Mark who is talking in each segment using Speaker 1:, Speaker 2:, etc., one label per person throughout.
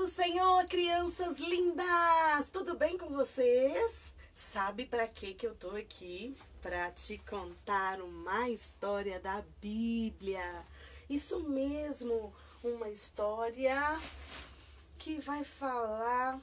Speaker 1: do Senhor, crianças lindas! Tudo bem com vocês? Sabe para que eu tô aqui? Para te contar uma história da Bíblia. Isso mesmo, uma história que vai falar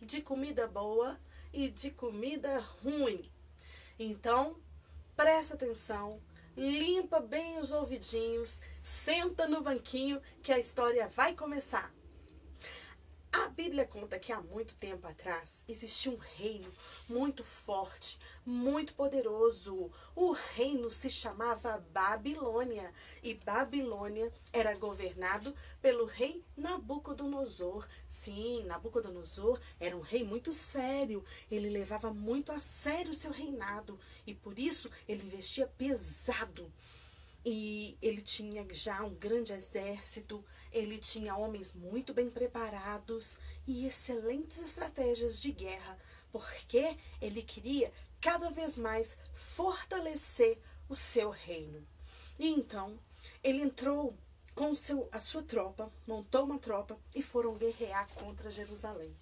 Speaker 1: de comida boa e de comida ruim. Então, presta atenção, limpa bem os ouvidinhos, senta no banquinho que a história vai começar. A Bíblia conta que há muito tempo atrás existia um reino muito forte, muito poderoso. O reino se chamava Babilônia e Babilônia era governado pelo rei Nabucodonosor. Sim, Nabucodonosor era um rei muito sério. Ele levava muito a sério o seu reinado e por isso ele investia pesado. E ele tinha já um grande exército, ele tinha homens muito bem preparados e excelentes estratégias de guerra, porque ele queria cada vez mais fortalecer o seu reino. E então, ele entrou com a sua tropa, montou uma tropa e foram guerrear contra Jerusalém.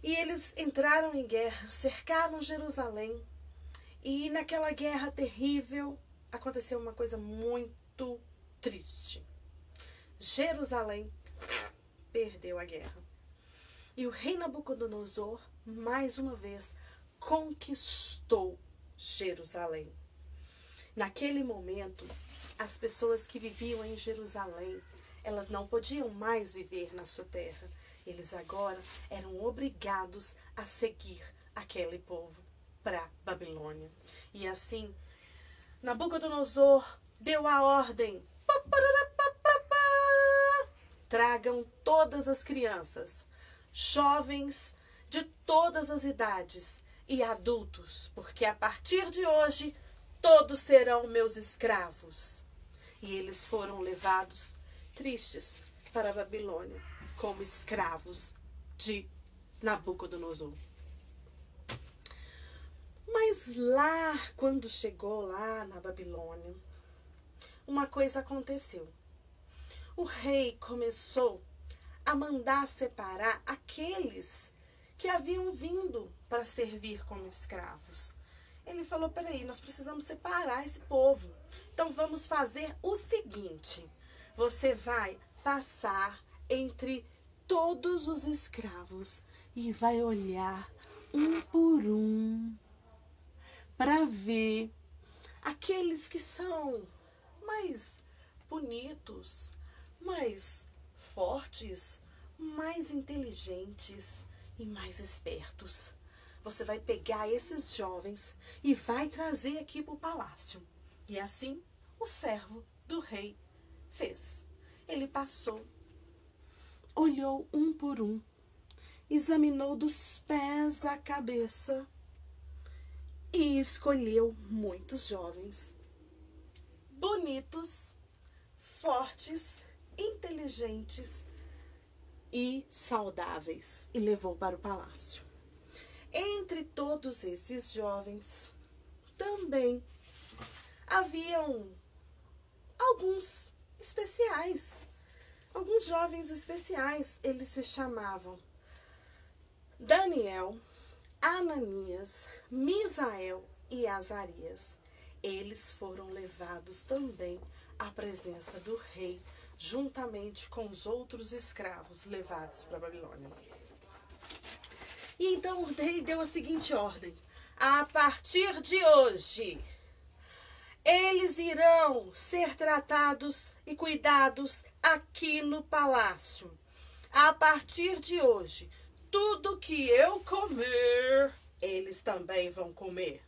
Speaker 1: E eles entraram em guerra, cercaram Jerusalém e naquela guerra terrível, aconteceu uma coisa muito triste. Jerusalém perdeu a guerra. E o rei Nabucodonosor, mais uma vez, conquistou Jerusalém. Naquele momento, as pessoas que viviam em Jerusalém, elas não podiam mais viver na sua terra. Eles agora eram obrigados a seguir aquele povo para Babilônia. E assim, Nabucodonosor deu a ordem: tragam todas as crianças, jovens de todas as idades e adultos, porque a partir de hoje todos serão meus escravos. E eles foram levados tristes para a Babilônia como escravos de Nabucodonosor. Mas lá, quando chegou lá na Babilônia, uma coisa aconteceu. O rei começou a mandar separar aqueles que haviam vindo para servir como escravos. Ele falou: peraí, nós precisamos separar esse povo. Então vamos fazer o seguinte: você vai passar entre todos os escravos e vai olhar um por um para ver aqueles que são mais bonitos, mais fortes, mais inteligentes e mais espertos. Você vai pegar esses jovens e vai trazer aqui para o palácio. E assim o servo do rei fez. Ele passou, olhou um por um, examinou dos pés à cabeça e escolheu muitos jovens, bonitos, fortes, inteligentes e saudáveis, e levou para o palácio. Entre todos esses jovens, também haviam alguns especiais, alguns jovens especiais. Eles se chamavam Daniel, Ananias, Misael e Azarias. Eles foram levados também à presença do rei, juntamente com os outros escravos levados para a Babilônia. E então o rei deu a seguinte ordem: a partir de hoje, eles irão ser tratados e cuidados aqui no palácio. A partir de hoje, tudo que eu comer, eles também vão comer.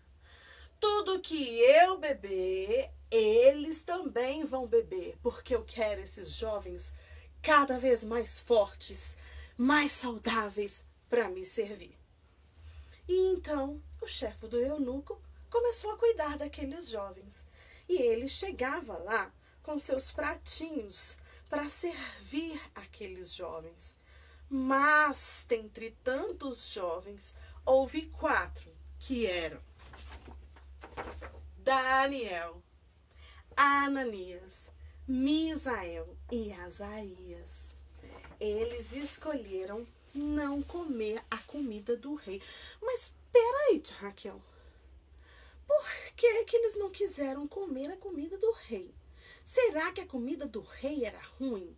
Speaker 1: Tudo que eu beber, eles também vão beber. Porque eu quero esses jovens cada vez mais fortes, mais saudáveis para me servir. E então o chefe do eunuco começou a cuidar daqueles jovens. E ele chegava lá com seus pratinhos para servir aqueles jovens. Mas, dentre tantos jovens, houve 4 que eram Daniel, Ananias, Misael e Azarias. Eles escolheram não comer a comida do rei. Mas peraí, tia Raquel. Por que que eles não quiseram comer a comida do rei? Será que a comida do rei era ruim?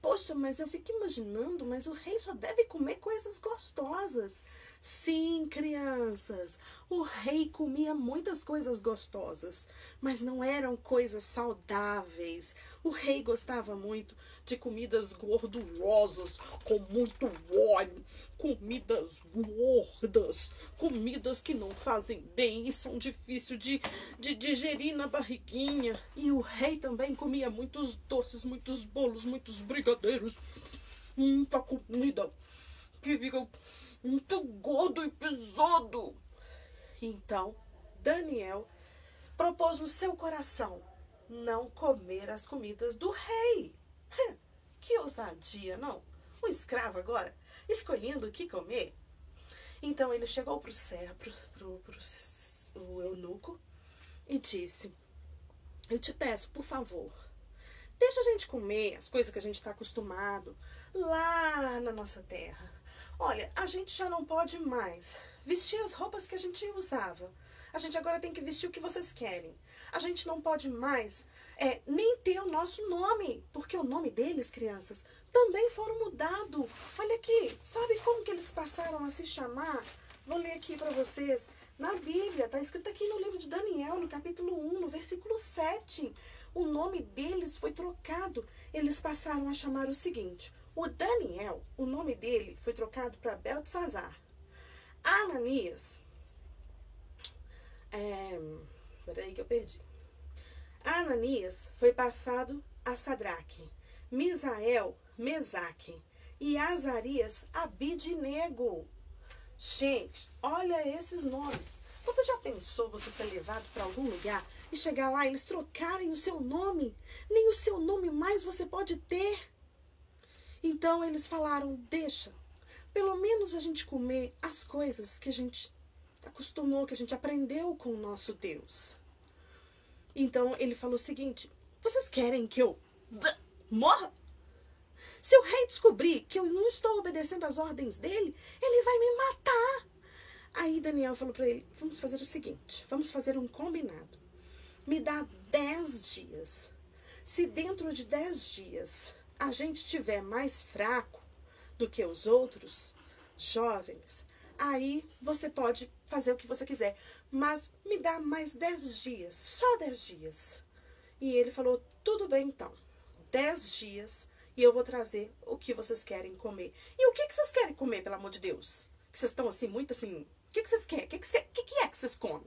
Speaker 1: Poxa, mas eu fico imaginando, mas o rei só deve comer coisas gostosas. Sim, crianças, o rei comia muitas coisas gostosas, mas não eram coisas saudáveis. O rei gostava muito de comidas gordurosas, com muito óleo, comidas gordas, comidas que não fazem bem e são difíceis de digerir na barriguinha. E o rei também comia muitos doces, muitos bolos, muitos brigadeiros, muita comida que fica muito gordo e pesado. Então, Daniel propôs no seu coração não comer as comidas do rei. Que ousadia, não? Um escravo agora, escolhendo o que comer. Então ele chegou para o eunuco e disse: eu te peço, por favor, deixa a gente comer as coisas que a gente está acostumado lá na nossa terra. Olha, a gente já não pode mais vestir as roupas que a gente usava. A gente agora tem que vestir o que vocês querem. A gente não pode mais nem ter o nosso nome, porque o nome deles, crianças, também foram mudados. Olha aqui, sabe como que eles passaram a se chamar? Vou ler aqui para vocês. Na Bíblia, está escrito aqui no livro de Daniel, no capítulo 1, no versículo 7. O nome deles foi trocado. Eles passaram a chamar o seguinte: o Daniel, o nome dele foi trocado para Beltesazar. Ananias, peraí que eu perdi. Ananias foi passado a Sadraque, Misael, Mesaque e Azarias, Abidnego. Gente, olha esses nomes. Você já pensou você ser levado para algum lugar e chegar lá e eles trocarem o seu nome? Nem o seu nome mais você pode ter. Então eles falaram: deixa, pelo menos a gente comer as coisas que a gente acostumou, que a gente aprendeu com o nosso Deus. Então ele falou o seguinte: vocês querem que eu morra? Se o rei descobrir que eu não estou obedecendo às ordens dele, ele vai me matar. Aí Daniel falou para ele: vamos fazer o seguinte, vamos fazer um combinado. Me dá 10 dias. Se dentro de 10 dias a gente estiver mais fraco do que os outros jovens, aí você pode fazer o que você quiser. Mas me dá mais 10 dias, só 10 dias. E ele falou: tudo bem então, 10 dias e eu vou trazer o que vocês querem comer. E o que vocês querem comer, pelo amor de Deus? Que vocês estão assim, muito assim, o que vocês querem? O que é que vocês comem?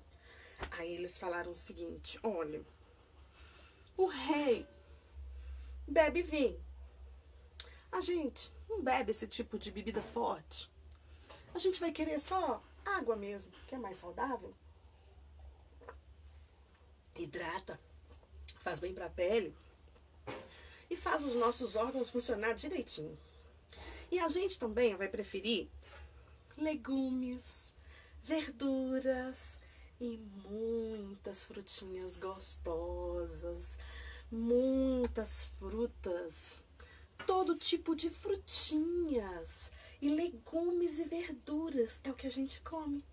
Speaker 1: Aí eles falaram o seguinte: olha, o rei bebe vinho. A gente não bebe esse tipo de bebida forte. A gente vai querer só água mesmo, que é mais saudável. Hidrata, faz bem para a pele e faz os nossos órgãos funcionar direitinho. E a gente também vai preferir legumes, verduras e muitas frutinhas gostosas, muitas frutas, todo tipo de frutinhas e legumes e verduras é o que a gente come.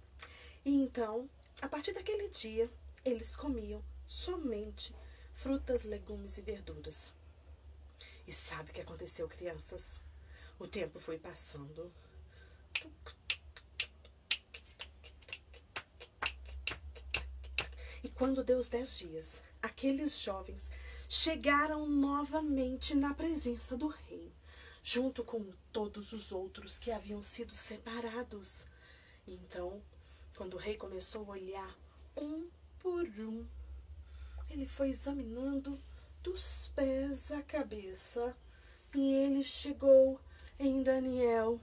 Speaker 1: E então, a partir daquele dia, eles comiam somente frutas, legumes e verduras. E sabe o que aconteceu, crianças? O tempo foi passando. E quando deu os 10 dias, aqueles jovens chegaram novamente na presença do rei, junto com todos os outros que haviam sido separados. E então, quando o rei começou a olhar um por um, ele foi examinando dos pés à cabeça, e ele chegou em Daniel,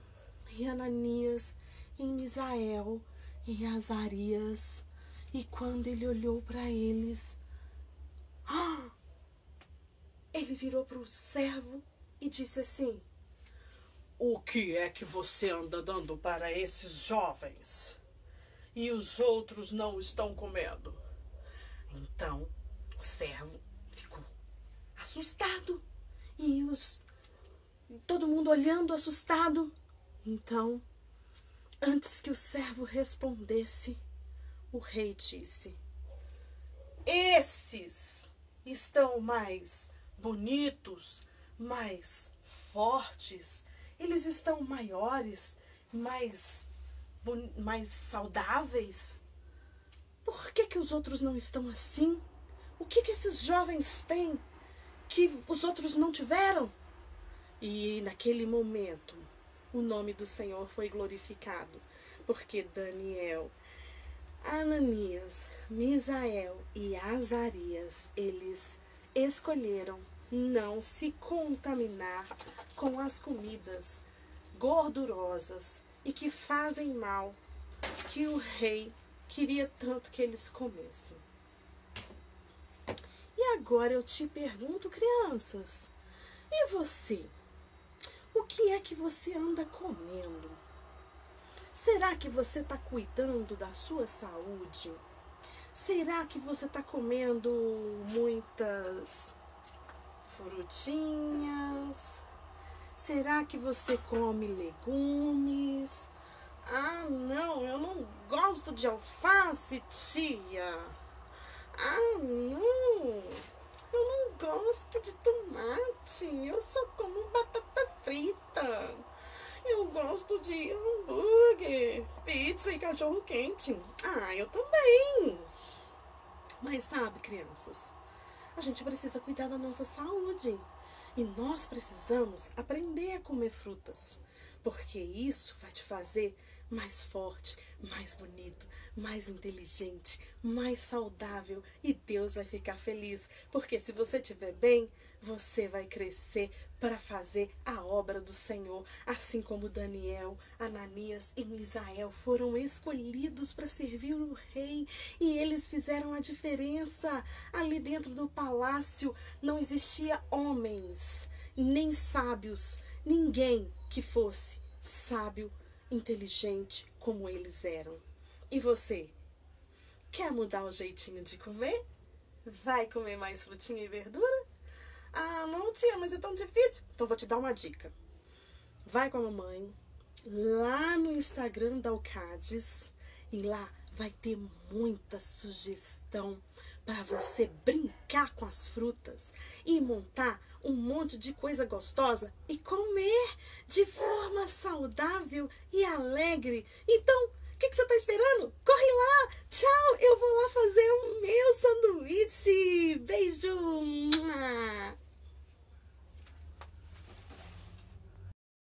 Speaker 1: em Ananias, em Misael, em Azarias. E quando ele olhou para eles, ele virou para o servo e disse assim: o que é que você anda dando para esses jovens? E os outros não estão comendo. Então o servo ficou assustado. E os todo mundo olhando assustado. Então, antes que o servo respondesse, o rei disse: esses estão mais bonitos, mais fortes, eles estão maiores, mais saudáveis. Por que os outros não estão assim? O que esses jovens têm que os outros não tiveram? E naquele momento, o nome do Senhor foi glorificado, porque Daniel, Ananias, Misael e Azarias, eles escolheram não se contaminar com as comidas gordurosas e que fazem mal, que o rei queria tanto que eles comessem. E agora eu te pergunto, crianças, e você? O que é que você anda comendo? Será que você está cuidando da sua saúde? Será que você está comendo muitas frutinhas? Será que você come legumes? Ah, não, eu não gosto de alface, tia. Ah, não, eu não gosto de tomate. Eu só como batata frita. Eu gosto de hambúrguer, pizza e cachorro quente. Ah, eu também. Mas sabe, crianças, a gente precisa cuidar da nossa saúde. E nós precisamos aprender a comer frutas. Porque isso vai te fazer mais forte, mais bonito, mais inteligente, mais saudável. E Deus vai ficar feliz. Porque se você estiver bem, você vai crescer para fazer a obra do Senhor. Assim como Daniel, Ananias e Misael foram escolhidos para servir o rei. E eles fizeram a diferença. Ali dentro do palácio não existia homens, nem sábios, ninguém que fosse sábio, inteligente como eles eram. E você? Quer mudar o jeitinho de comer? Vai comer mais frutinha e verdura? Ah, não, tia, mas é tão difícil. Então vou te dar uma dica. Vai com a mamãe lá no Instagram da Alcades e lá vai ter muita sugestão para você brincar com as frutas e montar um monte de coisa gostosa e comer de forma saudável e alegre. Então, o que você está esperando? Corre lá! Tchau! Eu vou lá fazer o meu sanduíche! Beijo!